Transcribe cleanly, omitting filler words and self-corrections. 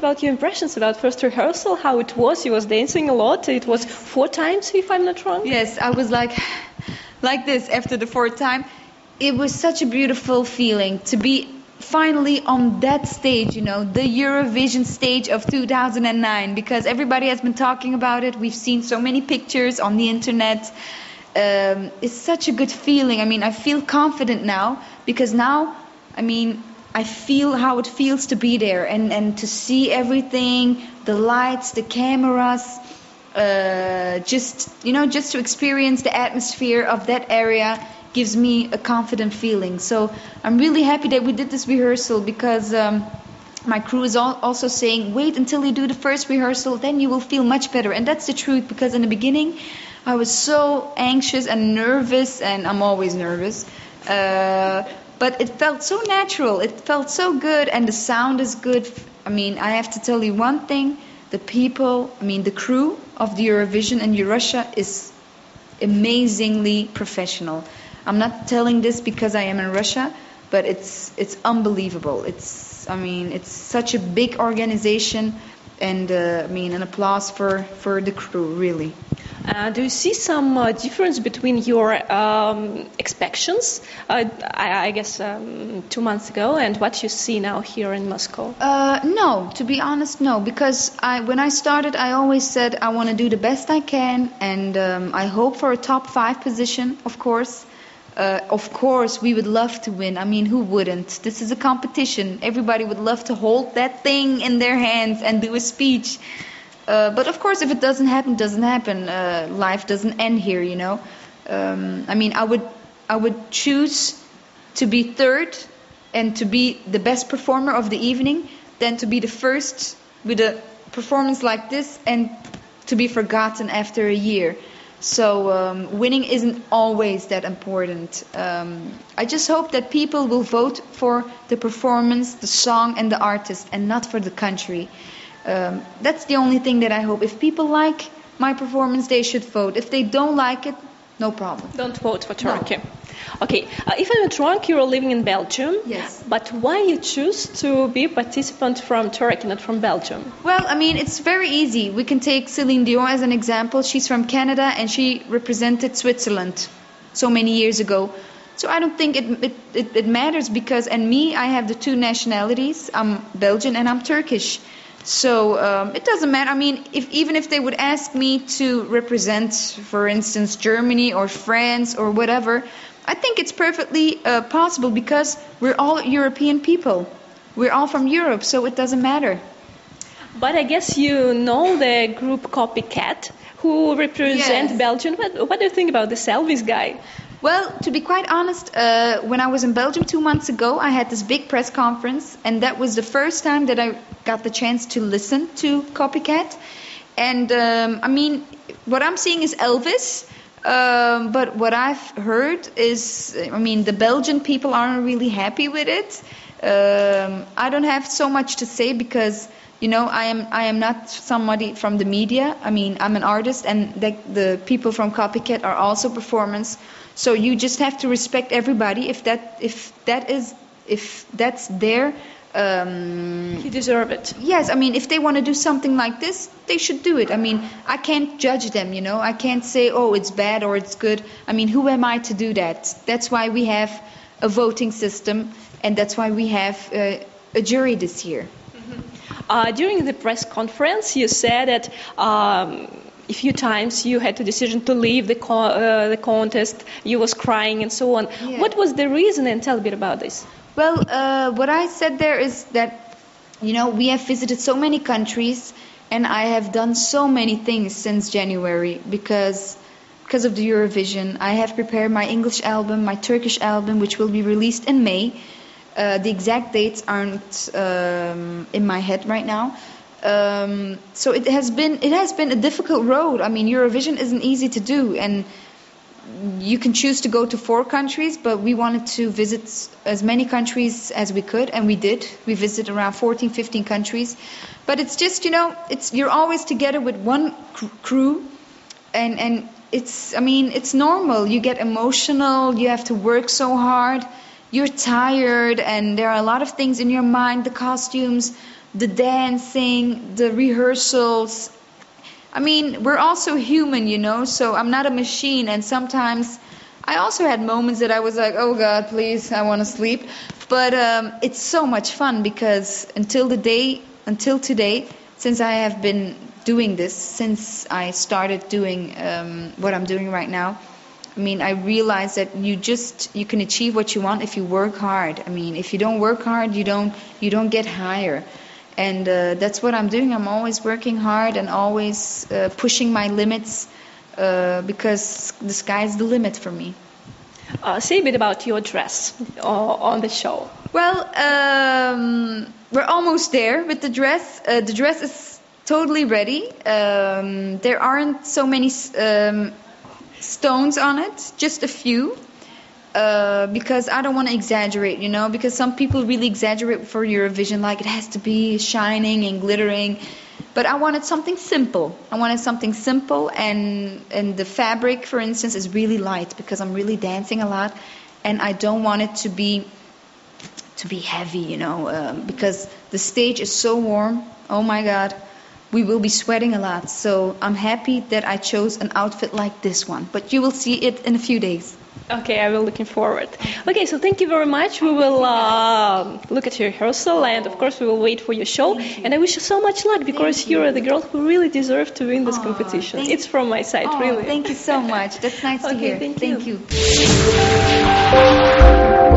about your impressions about first rehearsal, how it was. You was dancing a lot. It was 4 times, if I'm not wrong. Yes, I was like this after the 4th time. It was such a beautiful feeling to be finally on that stage, the Eurovision stage of 2009, because everybody has been talking about it. We've seen so many pictures on the internet. It's such a good feeling. I mean, I feel confident now because now, I feel how it feels to be there and to see everything, the lights, the cameras, just to experience the atmosphere of that area gives me a confident feeling. So I'm really happy that we did this rehearsal because my crew is also saying, wait until you do the first rehearsal, then you will feel much better. And that's the truth, because in the beginning I was so anxious and nervous, and I'm always nervous. But it felt so natural. It felt so good, and the sound is good. I have to tell you one thing. The people, the crew of the Eurovision and Eurussia is amazingly professional. I'm not telling this because I am in Russia, but it's unbelievable. It's such a big organization, and an applause for the crew, really. Do you see some difference between your expectations, I guess 2 months ago, and what you see now here in Moscow? No, to be honest, no. Because when I started, I always said I want to do the best I can, and I hope for a top 5 position, of course. Of course, we would love to win. Who wouldn't? This is a competition. Everybody would love to hold that thing in their hands and do a speech. But of course, if it doesn't happen, doesn't happen. Life doesn't end here, I would choose to be 3rd and to be the best performer of the evening than to be the first with a performance like this and to be forgotten after a year. So winning isn't always that important. I just hope that people will vote for the performance, the song, and the artist, and not for the country. That's the only thing that I hope. If people like my performance, they should vote. If they don't like it, no problem. Don't vote for Turkey. No. Okay, if I'm not wrong, you're living in Belgium. Yes. But why you choose to be a participant from Turkey, not from Belgium? Well, it's very easy. We can take Celine Dion as an example. She's from Canada and she represented Switzerland so many years ago. So I don't think it matters because, and me, I have the 2 nationalities. I'm Belgian and I'm Turkish. So it doesn't matter. Even if they would ask me to represent, for instance, Germany or France or whatever, I think it's perfectly possible because we're all European people. We're all from Europe, so it doesn't matter. But I guess you know the group Copycat, who represent Yes. Belgium. What do you think about this Elvis guy? Well, to be quite honest, when I was in Belgium 2 months ago, I had this big press conference, and that was the first time that I got the chance to listen to Copycat. And what I'm seeing is Elvis. But what I've heard is, the Belgian people aren't really happy with it. I don't have so much to say because, I am not somebody from the media. I'm an artist, and the people from Copycat are also performers. So you just have to respect everybody. If that's their You deserve it. Yes, if they want to do something like this, they should do it. I can't judge them, I can't say, oh, it's bad or it's good. Who am I to do that? That's why we have a voting system, and that's why we have a jury this year. During the press conference, you said that a few times you had the decision to leave the contest. You was crying and so on. Yeah. What was the reason? And tell a bit about this. Well, what I said there is that, we have visited so many countries, and I have done so many things since January because of the Eurovision. I have prepared my English album, my Turkish album, which will be released in May. The exact dates aren't in my head right now. So it has been a difficult road. Eurovision isn't easy to do, and you can choose to go to 4 countries, but we wanted to visit as many countries as we could, and we did. We visited around 14, 15 countries. But it's just, you're always together with one crew, and it's normal. You get emotional, you have to work so hard, you're tired, and there are a lot of things in your mind, the costumes, the dancing, the rehearsals. I mean, we're also human, you know, so I'm not a machine. And sometimes I also had moments that I was like, oh God, please, I want to sleep. But it's so much fun because until today, since I have been doing this, since I started doing what I'm doing right now, I mean, I realized that you can achieve what you want if you work hard. I mean, if you don't work hard, you don't get higher. And that's what I'm doing. I'm always working hard and always pushing my limits because the sky's the limit for me. Say a bit about your dress on the show. Well, we're almost there with the dress. The dress is totally ready. There aren't so many stones on it, just a few. Because I don't want to exaggerate, you know, because some people really exaggerate for Eurovision, like it has to be shining and glittering. But I wanted something simple. And the fabric, for instance, is really light because I'm really dancing a lot, and I don't want it to be heavy, you know, because the stage is so warm. Oh my God, we will be sweating a lot. So I'm happy that I chose an outfit like this one. But you will see it in a few days. Okay, I will looking forward. Okay, so thank you very much. We will look at your rehearsal, and of course we will wait for your show. And I wish you so much luck because you are the girl who really deserves to win this competition. It's from my side, really. Thank you so much. That's nice to hear. Thank you. Thank you.